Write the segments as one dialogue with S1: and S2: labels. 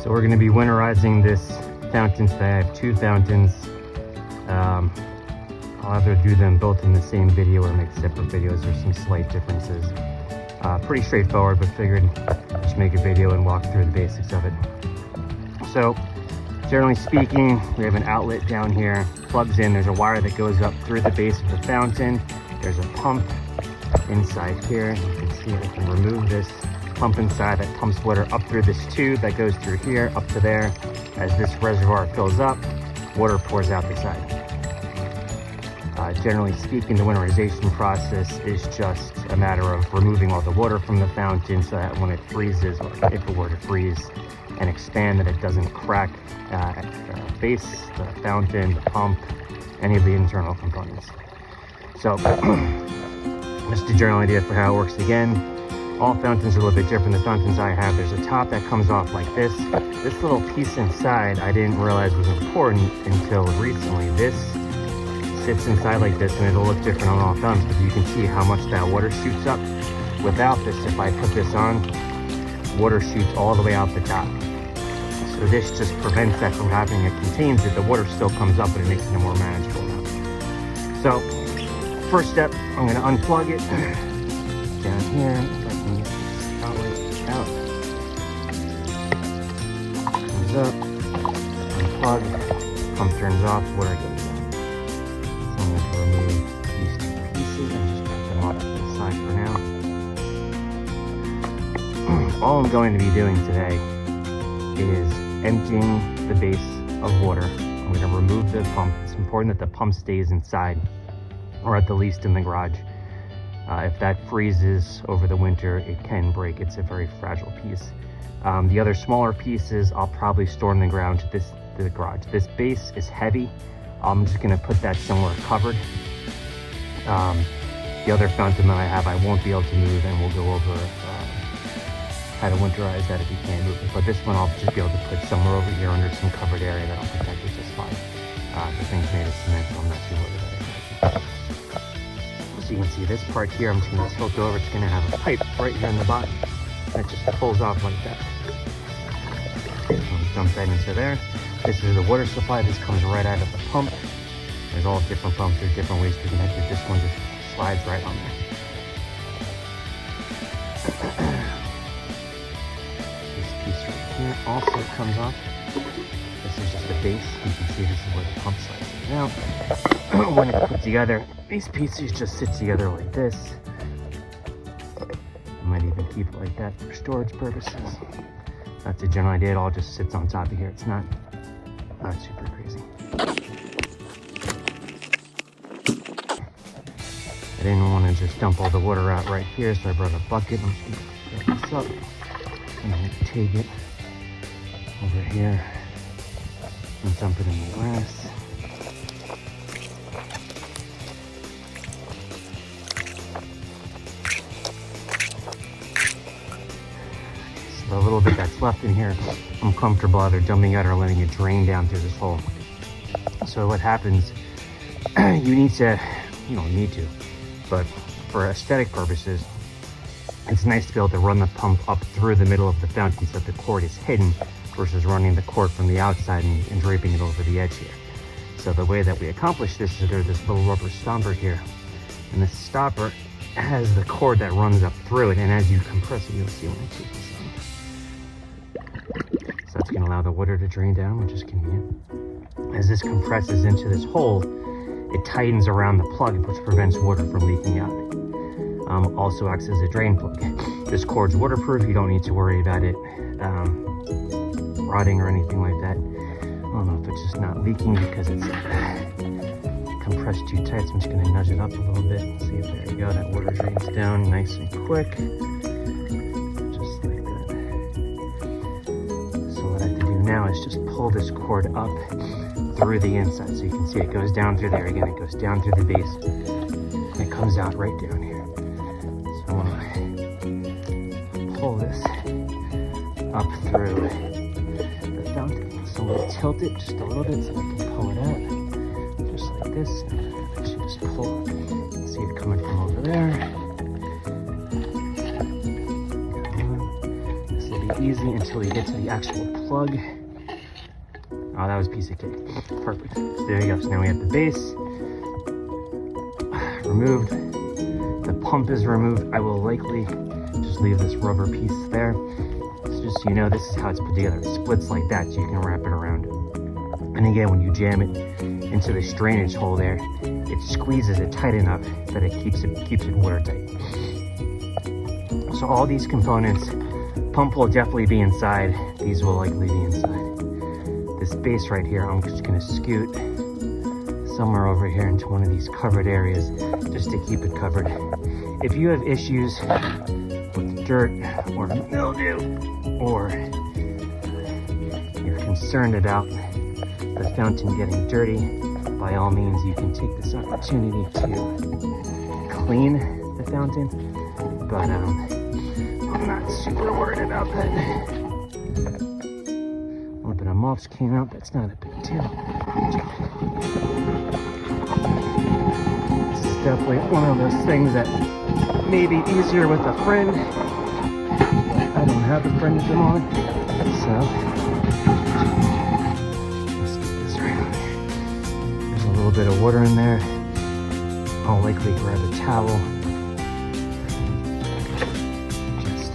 S1: So we're going to be winterizing this fountain today. I have two fountains. I'll either do them both in the same video or make separate videos. There's some slight differences. Pretty straightforward, but figured just make a video and walk through the basics of it. So generally speaking, we have an outlet down here, plugs in, there's a wire that goes up through the base of the fountain. There's a pump inside here. You can see I can remove this pump inside that pumps water up through this tube that goes through here up to there. As this reservoir fills up, water pours out the side. Generally speaking, the winterization process is just a matter of removing all the water from the fountain so that when it freezes, or if it were to freeze and expand, that it doesn't crack the base, the fountain, the pump, any of the internal components. So just a general idea for how it works again. All fountains are a little bit different. The fountains I have, there's a top that comes off like this. This little piece inside I didn't realize was important until recently. This sits inside like this, and it'll look different on all fountains, but you can see how much that water shoots up. Without this, if I put this on, water shoots all the way out the top. So this just prevents that from happening. It contains it. The water still comes up, but it makes it a more manageable amount. So first step, I'm going to unplug it down here. If I can get this outlet out. Comes up, unplug, pump turns off, water goes in. So I'm going to remove these two pieces and just put them off to the side for now. All I'm going to be doing today is emptying the base of water. I'm going to remove the pump. It's important that the pump stays inside, or at the least in the garage. If that freezes over the winter, it can break. It's a very fragile piece. The other smaller pieces I'll probably store in the garage. The garage. This base is heavy. I'm just going to put that somewhere covered. The other fountain that I have, I won't be able to move, and we'll go over how to winterize that if you can't move it. But this one I'll just be able to put somewhere over here under some covered area that'll protect it just fine. The thing's made of cement, so I'm not too worried about it. So you can see this part here, I'm just going to tilt over. It's going to have a pipe right here in the bottom that just pulls off like that. So dump that into there. This is the water supply. This comes right out of the pump. There's all different pumps. There's different ways to connect it. This one just slides right on there. This piece right here also comes off. This is just the base. You can see this is where the pump slides in and out. When it's put together, these pieces just sit together like this. I might even keep it like that for storage purposes. That's a general idea. It all just sits on top of here. It's not super crazy. I didn't want to just dump all the water out right here, so I brought a bucket. I'm just going to pick this up and I'm going to take it over here and dump it in the glass. So a little bit that's left in here, I'm comfortable either dumping out or letting it drain down through this hole. So what happens, you don't need to, but for aesthetic purposes, it's nice to be able to run the pump up through the middle of the fountain so that the cord is hidden versus running the cord from the outside and draping it over the edge here. So the way that we accomplish this is there's this little rubber stopper here, and this stopper has the cord that runs up through it, and as you compress it, you'll see when I take this on. So that's going to allow the water to drain down, which is convenient. As this compresses into this hole, it tightens around the plug, which prevents water from leaking out. Also acts as a drain plug. This cord's waterproof. You don't need to worry about it rotting or anything like that. I don't know if it's just not leaking because it's compressed too tight, so I'm just going to nudge it up a little bit and see if there you go. That water drains down nice and quick. Just like that. So what I have to do now is just pull this cord up through the inside. So you can see it goes down through there. Again, it goes down through the base and it comes out right down here. So I want to pull this up through the fountain. So I'm going to tilt it just a little bit so I can pull it out. Just like this. And I should just pull it. See it coming from over there. This will be easy until you get to the actual plug. Oh, that was a piece of cake. Perfect. So there you go. So now we have the base removed. The pump is removed. I will likely just leave this rubber piece there. So just so you know, this is how it's put together. It splits like that so you can wrap it around. And again, when you jam it into this drainage hole there, it squeezes it tight enough that it keeps it watertight. So all these components, pump will definitely be inside. These will likely be inside. This base right here, I'm just gonna scoot somewhere over here into one of these covered areas just to keep it covered. If you have issues with dirt or mildew, or you're concerned about the fountain getting dirty, by all means you can take this opportunity to clean the fountain, but I'm not super worried about that. A little bit of moss came out, that's not a big deal. This is definitely one of those things that may be easier with a friend. I don't have a friend at the moment, so let's get this right on there. There's a little bit of water in there. I'll likely grab a towel. Just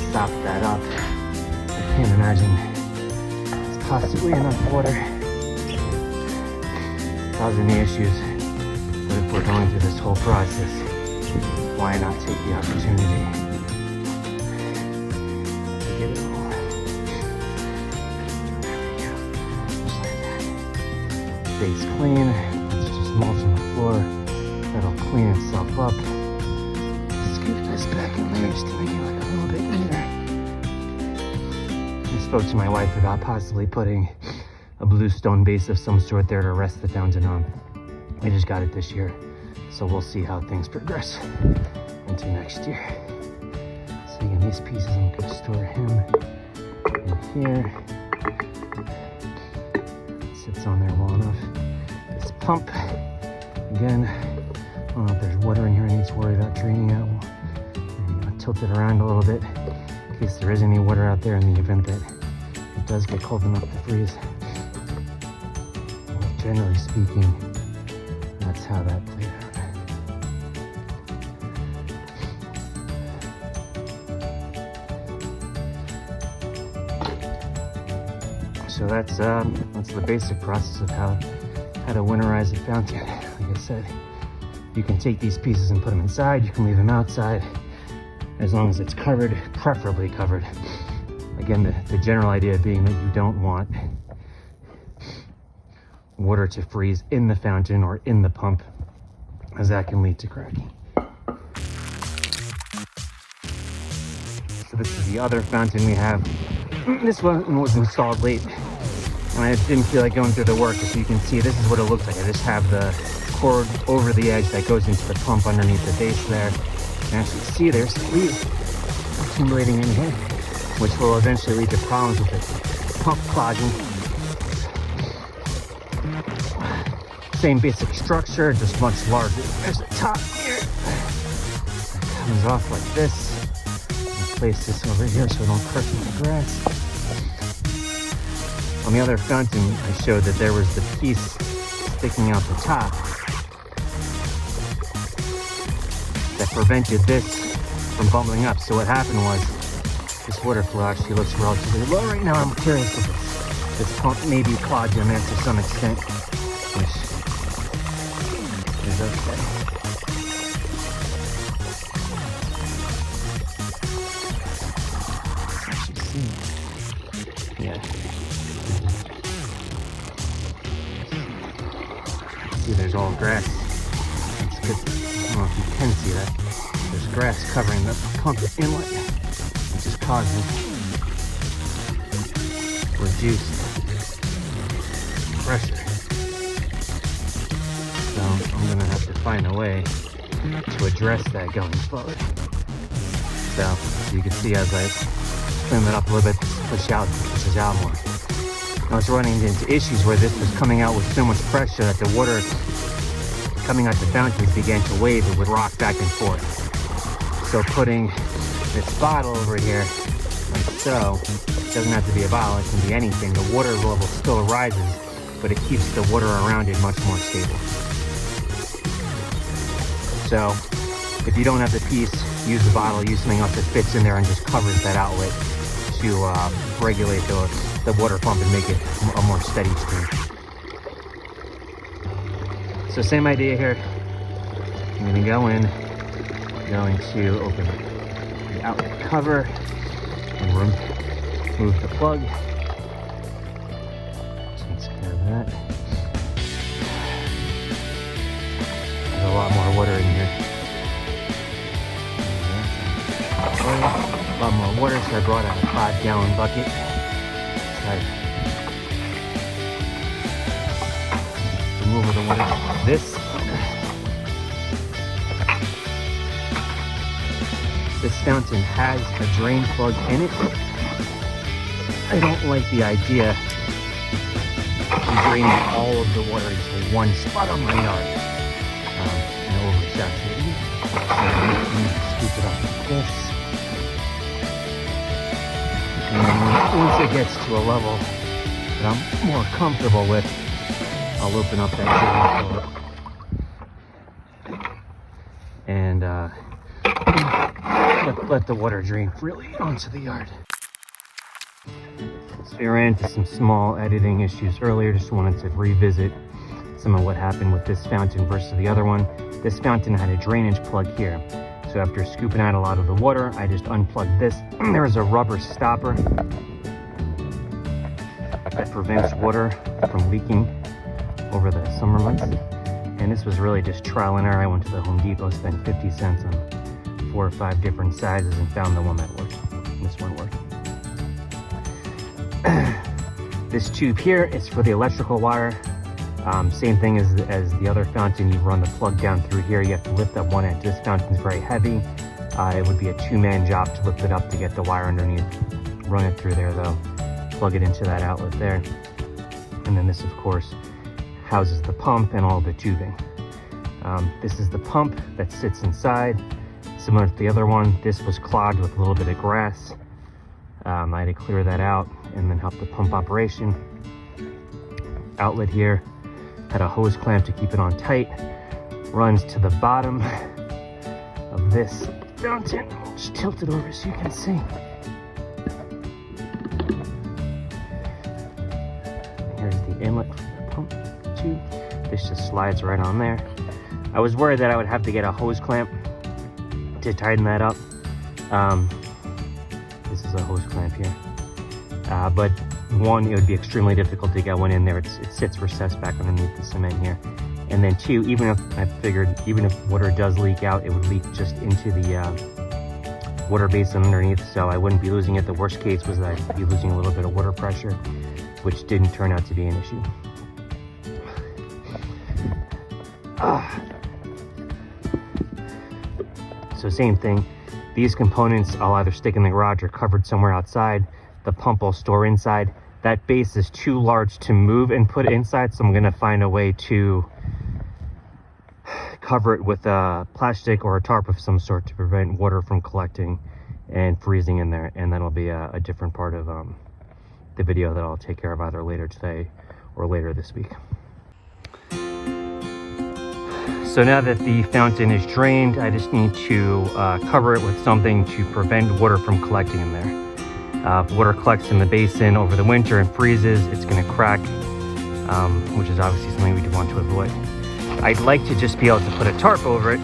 S1: stop that up. I can't imagine it's possibly enough water causing any issues. But if we're going through this whole process, why not take the opportunity to get it all? There we go. Just like that. Base clean. Let's just mulch on the floor. That'll clean itself up. Scoop this back in layers to make it look a little bit neater. I spoke to my wife about possibly putting a bluestone base of some sort there to rest the fountain on. We just got it this year, so we'll see how things progress into next year. So again, these pieces, I'm gonna store him in here. Sits on there well enough. This pump, again, I don't know if there's water in here I need to worry about draining out. I'll tilt it around a little bit in case there is any water out there in the event that it does get cold enough to freeze. Generally speaking, that's how that played out. So that's the basic process of how to winterize a fountain. Like I said, you can take these pieces and put them inside. You can leave them outside, as long as it's covered, preferably covered. Again, the general idea being that you don't want water to freeze in the fountain or in the pump, as that can lead to cracking. So this is the other fountain we have. This one was installed late, and I didn't feel like going through the work. As you can see, this is what it looks like. I just have the cord over the edge that goes into the pump underneath the base there. You can actually see there's squeeze accumulating in here, which will eventually lead to problems with the pump clogging. Same basic structure, just much larger. There's the top here. It comes off like this. I'll place this over here so it don't crush my grass. On the other fountain, I showed that there was the piece sticking out the top that prevented this from bubbling up. So what happened was, this water flow actually looks relatively low right now. I'm curious if this pump may be clogged in there to some extent, which is okay. Let's actually see. Yeah. See, there's all grass. It's good. I don't know if you can see that. There's grass covering the pump inlet, which is causing reduced pressure. So I'm gonna have to find a way to address that going forward. So you can see as I clean it up a little bit, pushes out more. I was running into issues where this was coming out with so much pressure that the water coming out the fountains began to wave. It would rock back and forth. So putting this bottle over here, like so, it doesn't have to be a bottle, it can be anything. The water level still rises, but it keeps the water around it much more stable. So, if you don't have the piece, use the bottle, use something else that fits in there and just covers that outlet to regulate the water pump and make it a more steady stream. So same idea here. I'm gonna go in, going to open the outlet cover and remove the plug. Takes care of that. There's a lot more water in here. A lot more water, so I brought out a 5-gallon bucket. Remove all the water. This fountain has a drain plug in it. I don't like the idea of draining all of the water into one spot on my yard and oversaturating. So I'm going to scoop it up like this. And once it gets to a level that I'm more comfortable with, I'll open up that drain plug and let the water drain freely onto the yard. So we ran into some small editing issues earlier. Just wanted to revisit some of what happened with this fountain versus the other one. This fountain had a drainage plug here. So after scooping out a lot of the water, I just unplugged this. There is a rubber stopper that prevents water from leaking over the summer months. And this was really just trial and error. I went to the Home Depot, spent 50 cents on 4 or 5 different sizes and found the one that worked. This one worked. This tube here is for the electrical wire. Same thing as the other fountain. You run the plug down through here. You have to lift up one end. This fountain is very heavy. It would be a 2-man job to lift it up to get the wire underneath. Run it through there though. Plug it into that outlet there. And then this, of course, houses the pump and all the tubing. This is the pump that sits inside. Similar to the other one, this was clogged with a little bit of grass. I had to clear that out and then help the pump operation. Outlet here had a hose clamp to keep it on tight. Runs to the bottom of this fountain. Just tilt it over so you can see. Here's the inlet for the pump tube. This just slides right on there. I was worried that I would have to get a hose clamp to tighten that up. This is a hose clamp here. But one, it would be extremely difficult to get one in there. It sits recessed back underneath the cement here. And then 2, even if water does leak out, it would leak just into the water basin underneath, so I wouldn't be losing it. The worst case was that I'd be losing a little bit of water pressure, which didn't turn out to be an issue. So same thing. These components I'll either stick in the garage or covered somewhere outside. The pump will store inside. That base is too large to move and put inside, so I'm gonna find a way to cover it with a plastic or a tarp of some sort to prevent water from collecting and freezing in there. And that'll be a different part of the video that I'll take care of either later today or later this week. So now that the fountain is drained, I just need to cover it with something to prevent water from collecting in there. If water collects in the basin over the winter and freezes, it's going to crack, which is obviously something we do want to avoid. I'd like to just be able to put a tarp over it,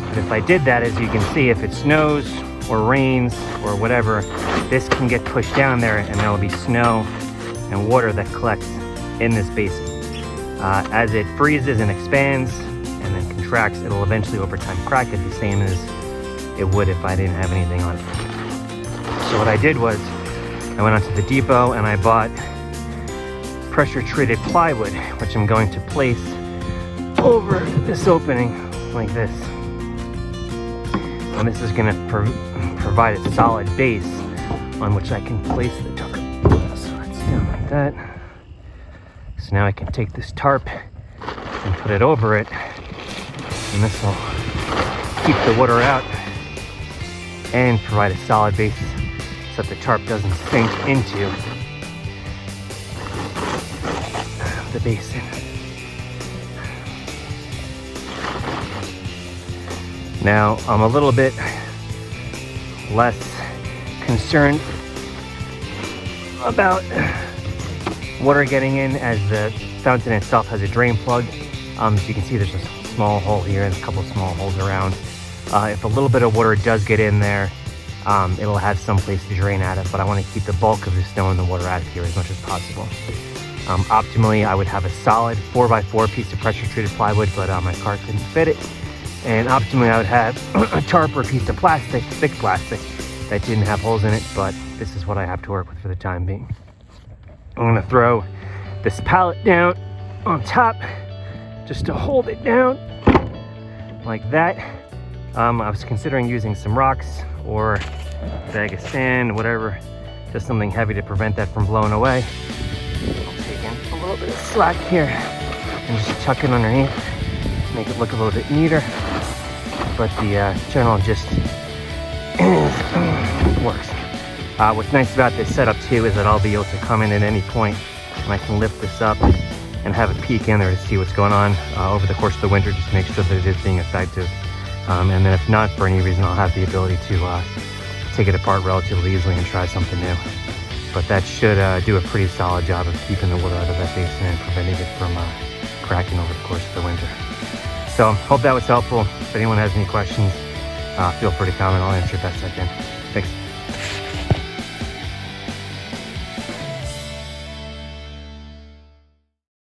S1: but if I did that, as you can see, if it snows or rains or whatever, this can get pushed down there and there'll be snow and water that collects in this basin. As it freezes and expands and then contracts, it'll eventually over time crack it the same as it would if I didn't have anything on it. So what I did was I went onto the depot and I bought pressure treated plywood, which I'm going to place over this opening like this. And this is going to provide a solid base on which I can place the tarp. So that's down like that. So now I can take this tarp and put it over it, and this will keep the water out and provide a solid base so that the tarp doesn't sink into the basin. Now I'm a little bit less concerned about water getting in, as the fountain itself has a drain plug. As you can see, there's a small hole here and a couple small holes around. If a little bit of water does get in there, it'll have some place to drain out of, but I want to keep the bulk of the snow and the water out of here as much as possible. Optimally, I would have a solid 4x4 piece of pressure treated plywood, but my car couldn't fit it. And optimally, I would have a tarp or a piece of plastic, thick plastic, that didn't have holes in it, but this is what I have to work with for the time being. I'm gonna throw this pallet down on top just to hold it down like that. I was considering using some rocks or a bag of sand, whatever, just something heavy to prevent that from blowing away. I'll take in a little bit of slack here and just tuck it underneath, make it look a little bit neater. But the general gist works. What's nice about this setup too is that I'll be able to come in at any point and I can lift this up and have a peek in there to see what's going on over the course of the winter, just to make sure that it is being effective. And then if not, for any reason, I'll have the ability to take it apart relatively easily and try something new. But that should do a pretty solid job of keeping the water out of that basin and preventing it from cracking over the course of the winter. So hope that was helpful. If anyone has any questions, feel free to comment. I'll answer best I can. Thanks.